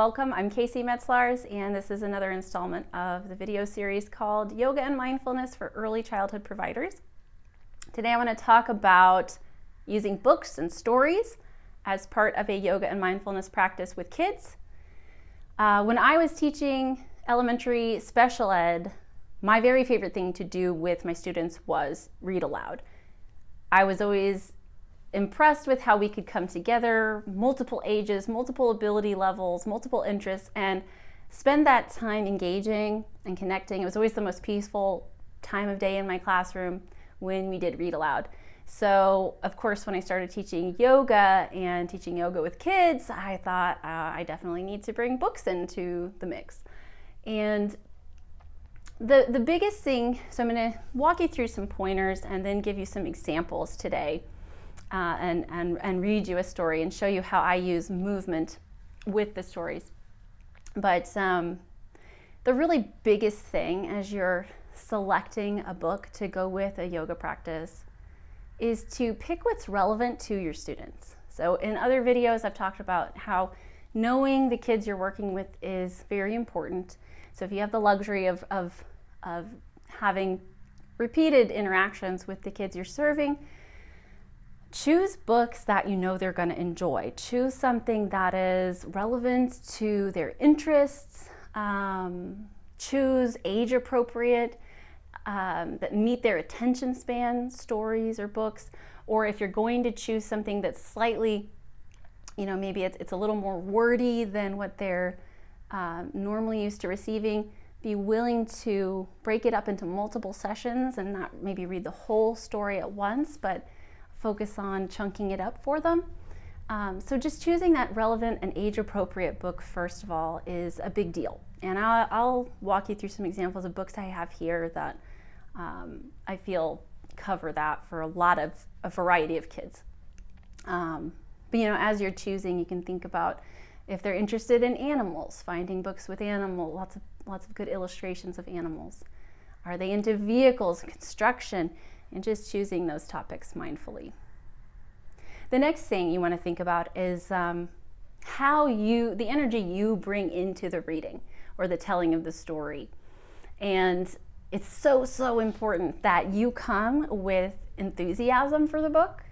welcome. I'm Casey Metzlars, and this is another installment of the video series called Yoga and Mindfulness for Early Childhood Providers. Today I want to talk about using books and stories as part of a yoga and mindfulness practice with kids. When I was teaching elementary special ed, my very favorite thing to do with my students was read aloud. I was always impressed with how we could come together, multiple ages, multiple ability levels, multiple interests, and spend that time engaging and connecting. It was always the most peaceful time of day in my classroom when we did read aloud. So, of course, when I started teaching yoga and teaching yoga with kids, I thought I definitely need to bring books into the mix. And the biggest thing, so I'm going to walk you through some pointers and then give you some examples today. And read you a story and show you how I use movement with the stories. But the really biggest thing as you're selecting a book to go with a yoga practice is to pick what's relevant to your students. So in other videos I've talked about how knowing the kids you're working with is very important. So if you have the luxury of having repeated interactions with the kids you're serving, choose books that you know they're going to enjoy. Choose something that is relevant to their interests. Choose age-appropriate, that meet their attention span, stories or books. Or if you're going to choose something that's slightly, maybe it's a little more wordy than what they're normally used to receiving, be willing to break it up into multiple sessions and not maybe read the whole story at once, but focus on chunking it up for them. So just choosing that relevant and age-appropriate book, first of all, is a big deal. And I'll walk you through some examples of books I have here that I feel cover that for a variety of kids. But as you're choosing, you can think about if they're interested in animals, finding books with animals, lots of good illustrations of animals. Are they into vehicles, construction? And just choosing those topics mindfully. The next thing you want to think about is the energy you bring into the reading or the telling of the story. And it's so important that you come with enthusiasm for the book,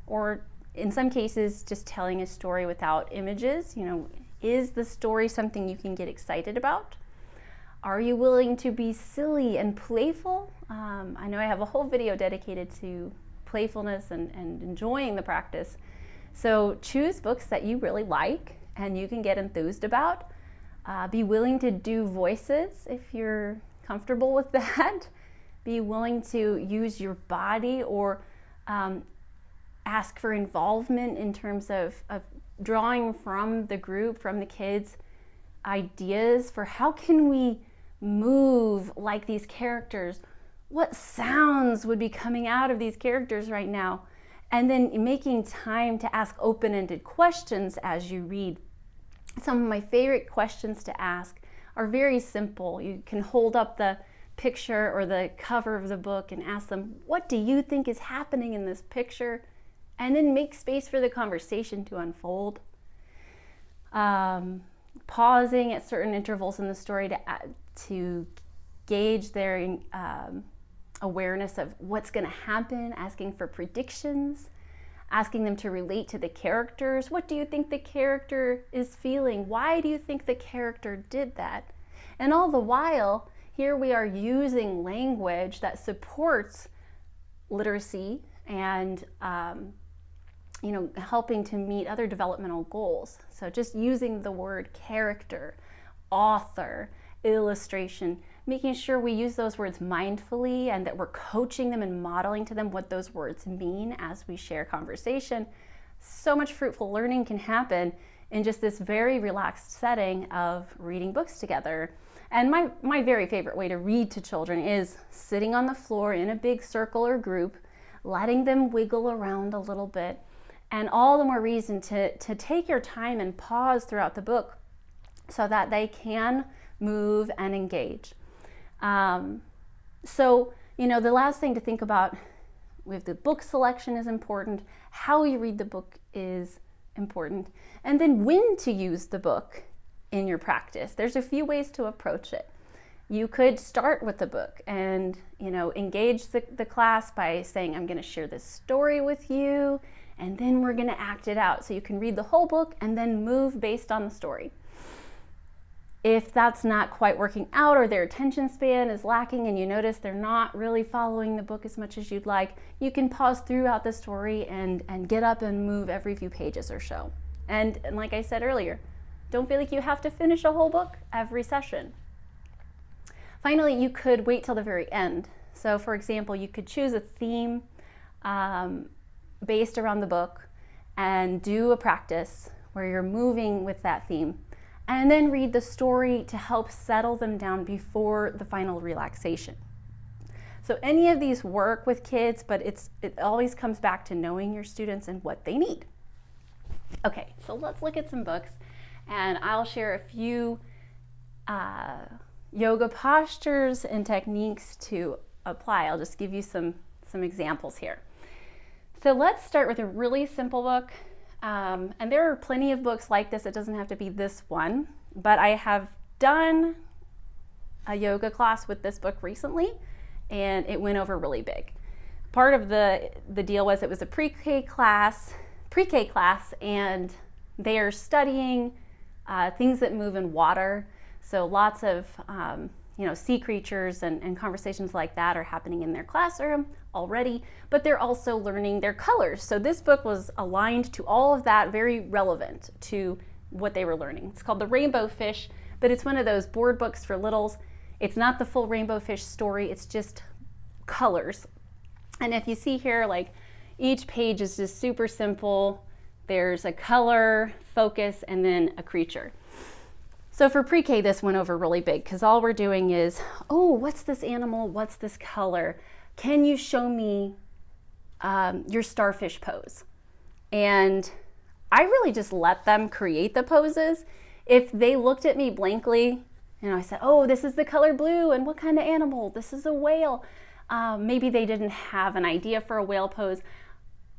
or in some cases just telling a story without images. Is the story something you can get excited about? Are you willing to be silly and playful? I know I have a whole video dedicated to playfulness and enjoying the practice. So choose books that you really like and you can get enthused about. Be willing to do voices if you're comfortable with that. Be willing to use your body or ask for involvement in terms of drawing from the group, from the kids, ideas for how can we move like these characters. What sounds would be coming out of these characters right now? And then making time to ask open-ended questions as you read. Some of my favorite questions to ask are very simple. You can hold up the picture or the cover of the book and ask them, what do you think is happening in this picture? And then make space for the conversation to unfold. Pausing at certain intervals in the story to gauge their awareness of what's going to happen, asking for predictions, asking them to relate to the characters. What do you think the character is feeling? Why do you think the character did that? And all the while, here we are using language that supports literacy and helping to meet other developmental goals. So just using the word character, author, illustration, making sure we use those words mindfully and that we're coaching them and modeling to them what those words mean as we share conversation. So much fruitful learning can happen in just this very relaxed setting of reading books together. And my very favorite way to read to children is sitting on the floor in a big circle or group, letting them wiggle around a little bit, and all the more reason to take your time and pause throughout the book so that they can move and engage. So, the last thing to think about with the book selection is important, how you read the book is important, and then when to use the book in your practice. There's a few ways to approach it. You could start with the book and, engage the class by saying, I'm going to share this story with you, and then we're going to act it out. So you can read the whole book and then move based on the story. If that's not quite working out, or their attention span is lacking and you notice they're not really following the book as much as you'd like, you can pause throughout the story and get up and move every few pages or so. And like I said earlier, don't feel like you have to finish a whole book every session. Finally, you could wait till the very end. So for example, you could choose a theme based around the book and do a practice where you're moving with that theme, and then read the story to help settle them down before the final relaxation. So any of these work with kids, but it always comes back to knowing your students and what they need. Okay, so let's look at some books, and I'll share a few yoga postures and techniques to apply. I'll just give you some examples here. So let's start with a really simple book. And there are plenty of books like this. It doesn't have to be this one, but I have done a yoga class with this book recently, and it went over really big. Part of the deal was it was a pre-K class, and they are studying things that move in water. So lots of sea creatures and conversations like that are happening in their classroom already, but they're also learning their colors. So this book was aligned to all of that, very relevant to what they were learning. It's called The Rainbow Fish, but it's one of those board books for littles. It's not the full Rainbow Fish story, it's just colors. And if you see here, like each page is just super simple. There's a color, focus, and then a creature. So for pre-K, this went over really big because all we're doing is, what's this animal? What's this color? Can you show me your starfish pose? And I really just let them create the poses. If they looked at me blankly, I said, this is the color blue, and what kind of animal? This is a whale. Maybe they didn't have an idea for a whale pose.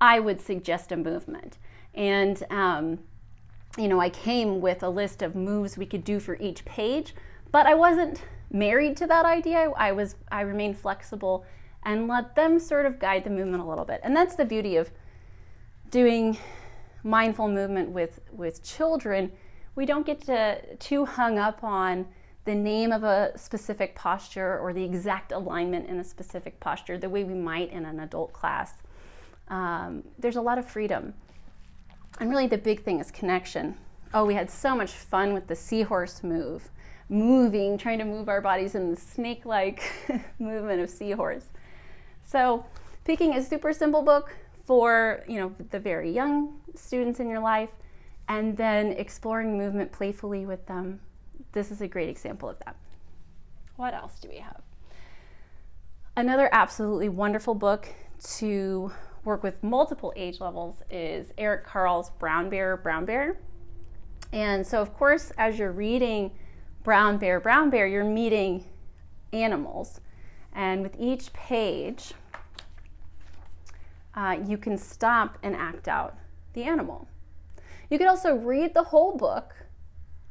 I would suggest a movement. And I came with a list of moves we could do for each page, but I wasn't married to that idea. I remained flexible and let them sort of guide the movement a little bit. And that's the beauty of doing mindful movement with children. We don't get too hung up on the name of a specific posture or the exact alignment in a specific posture the way we might in an adult class. There's a lot of freedom. And really the big thing is connection. We had so much fun with the seahorse trying to move our bodies in the snake-like movement of seahorse. So picking a super simple book for, the very young students in your life, and then exploring movement playfully with them. This is a great example of that. What else do we have? Another absolutely wonderful book to work with multiple age levels is Eric Carle's Brown Bear, Brown Bear. And so of course, as you're reading Brown Bear, Brown Bear, you're meeting animals. And with each page, you can stop and act out the animal. You could also read the whole book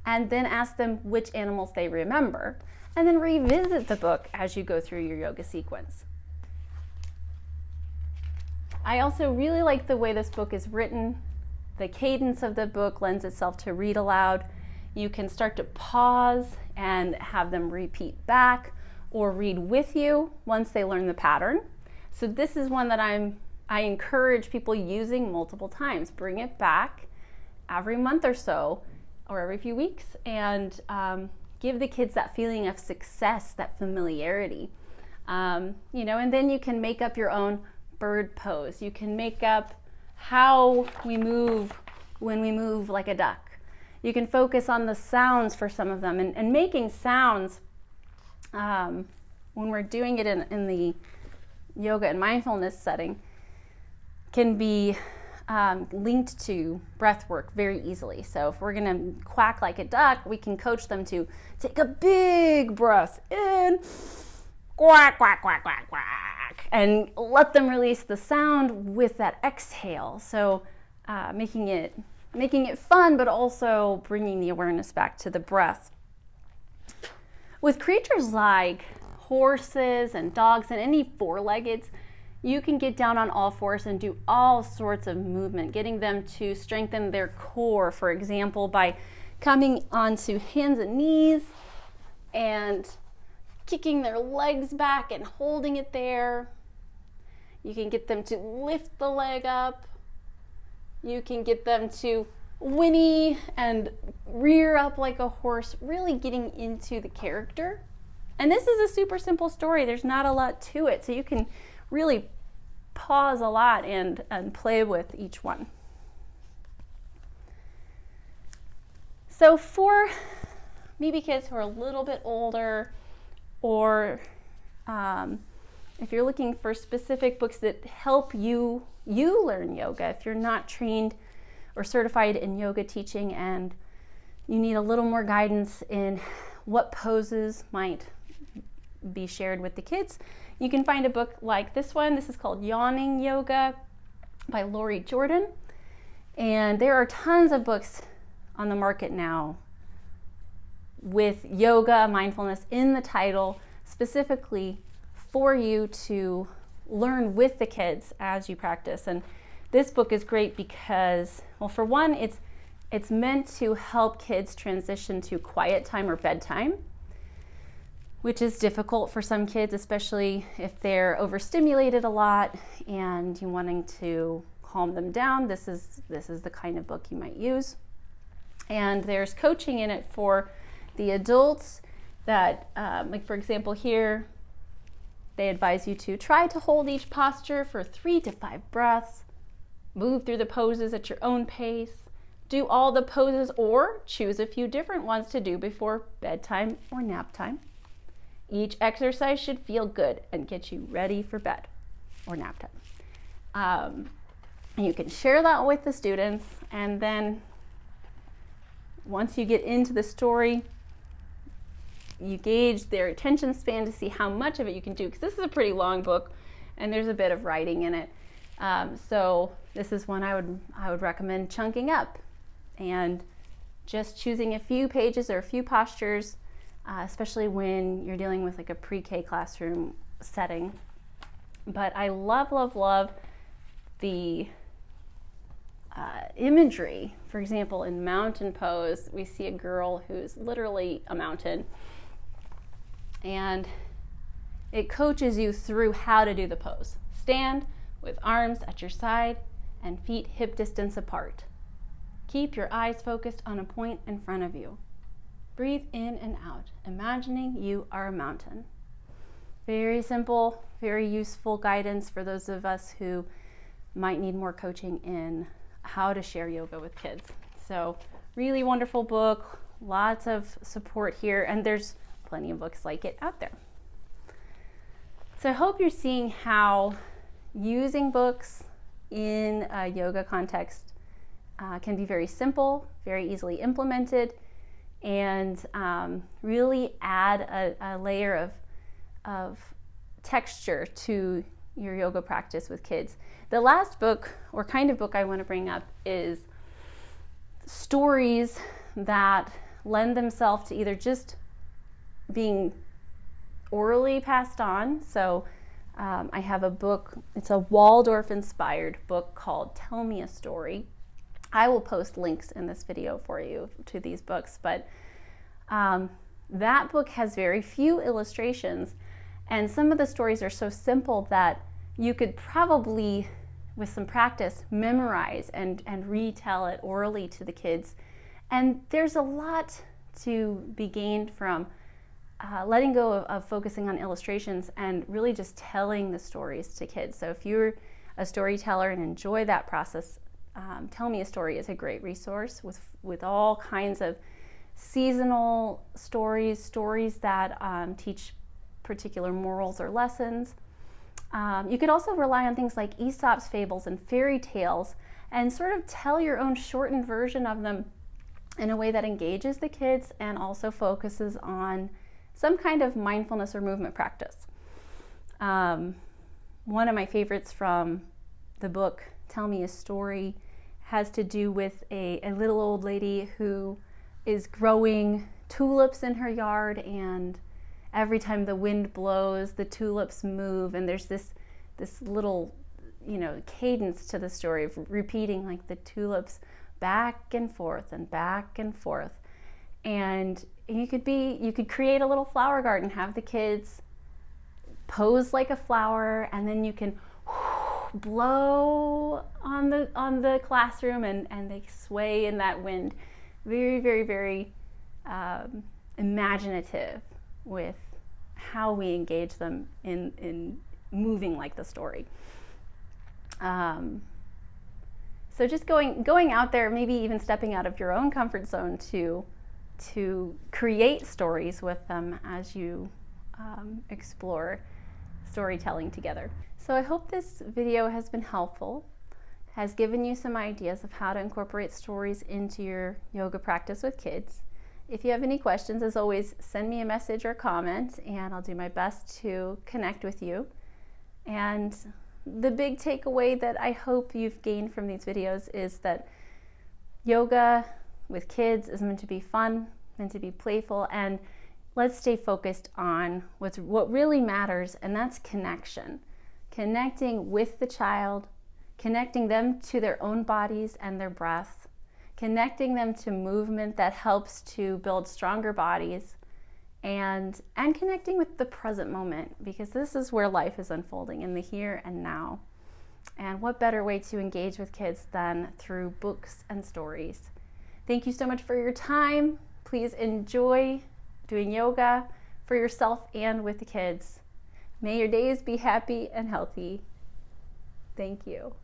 and then ask them which animals they remember, and then revisit the book as you go through your yoga sequence. I also really like the way this book is written. The cadence of the book lends itself to read aloud. You can start to pause and have them repeat back or read with you once they learn the pattern. So this is one that I encourage people using multiple times. Bring it back every month or so, or every few weeks, and give the kids that feeling of success, that familiarity. And then you can make up your own bird pose. You can make up how we move when we move like a duck. You can focus on the sounds for some of them, and making sounds when we're doing it in the yoga and mindfulness setting can be linked to breath work very easily. So if we're gonna quack like a duck, we can coach them to take a big breath in, quack, quack, quack, quack, quack, and let them release the sound with that exhale. So making it making it fun, but also bringing the awareness back to the breath. With creatures like horses and dogs and any four-leggeds, you can get down on all fours and do all sorts of movement, getting them to strengthen their core, for example, by coming onto hands and knees and kicking their legs back and holding it there. You can get them to lift the leg up. You can get them to whinny and rear up like a horse, really getting into the character. And this is a super simple story. There's not a lot to it, so you can really pause a lot and play with each one. So for maybe kids who are a little bit older, or if you're looking for specific books that help you learn yoga, if you're not trained or certified in yoga teaching and you need a little more guidance in what poses might be shared with the kids, you can find a book like this one. This is called Yawning Yoga by Laurie Jordan. And there are tons of books on the market now with yoga, mindfulness in the title, specifically for you to learn with the kids as you practice. And this book is great because, well, for one, it's meant to help kids transition to quiet time or bedtime, which is difficult for some kids, especially if they're overstimulated a lot and you're wanting to calm them down. This is the kind of book you might use. And there's coaching in it for the adults that, like for example here, they advise you to try to hold each posture for 3 to 5 breaths, move through the poses at your own pace, do all the poses or choose a few different ones to do before bedtime or nap time. Each exercise should feel good and get you ready for bed or nap time. And you can share that with the students, and then once you get into the story, you gauge their attention span to see how much of it you can do, because this is a pretty long book and there's a bit of writing in it. So this is one I would recommend chunking up and just choosing a few pages or a few postures, especially when you're dealing with like a pre-K classroom setting. But I love, love, love the imagery. For example, in mountain pose, we see a girl who's literally a mountain, and it coaches you through how to do the pose. Stand with arms at your side and feet hip distance apart. Keep your eyes focused on a point in front of you. Breathe in and out, imagining you are a mountain. Very simple, very useful guidance for those of us who might need more coaching in how to share yoga with kids. So really wonderful book, lots of support here, and there's plenty of books like it out there. So I hope you're seeing how using books in a yoga context can be very simple, very easily implemented, and really add a layer of texture to your yoga practice with kids. The last book, or kind of book I want to bring up, is stories that lend themselves to either just being orally passed on. So I have a book, it's a Waldorf inspired book called Tell Me a Story. I will post links in this video for you to these books, but that book has very few illustrations, and some of the stories are so simple that you could probably, with some practice, memorize and retell it orally to the kids. And there's a lot to be gained from letting go of focusing on illustrations and really just telling the stories to kids. So if you're a storyteller and enjoy that process, Tell Me a Story is a great resource with all kinds of seasonal stories that teach particular morals or lessons. You could also rely on things like Aesop's fables and fairy tales and sort of tell your own shortened version of them in a way that engages the kids and also focuses on some kind of mindfulness or movement practice. One of my favorites from the book Tell Me a Story has to do with a little old lady who is growing tulips in her yard, and every time the wind blows, the tulips move, and there's this little, cadence to the story of repeating like the tulips back and forth and back and forth. And you could create a little flower garden, have the kids pose like a flower, and then you can blow on the classroom and they sway in that wind. Very, very, very imaginative with how we engage them in moving like the story. So just going out there, maybe even stepping out of your own comfort zone to create stories with them as you explore storytelling together. So I hope this video has been helpful, has given you some ideas of how to incorporate stories into your yoga practice with kids. If you have any questions, as always, send me a message or comment, and I'll do my best to connect with you. And the big takeaway that I hope you've gained from these videos is that yoga with kids is meant to be fun, meant to be playful, and let's stay focused on what really matters, and that's connection. Connecting with the child, connecting them to their own bodies and their breath, connecting them to movement that helps to build stronger bodies, and connecting with the present moment, because this is where life is unfolding, in the here and now. And what better way to engage with kids than through books and stories? Thank you so much for your time. Please enjoy doing yoga for yourself and with the kids. May your days be happy and healthy. Thank you.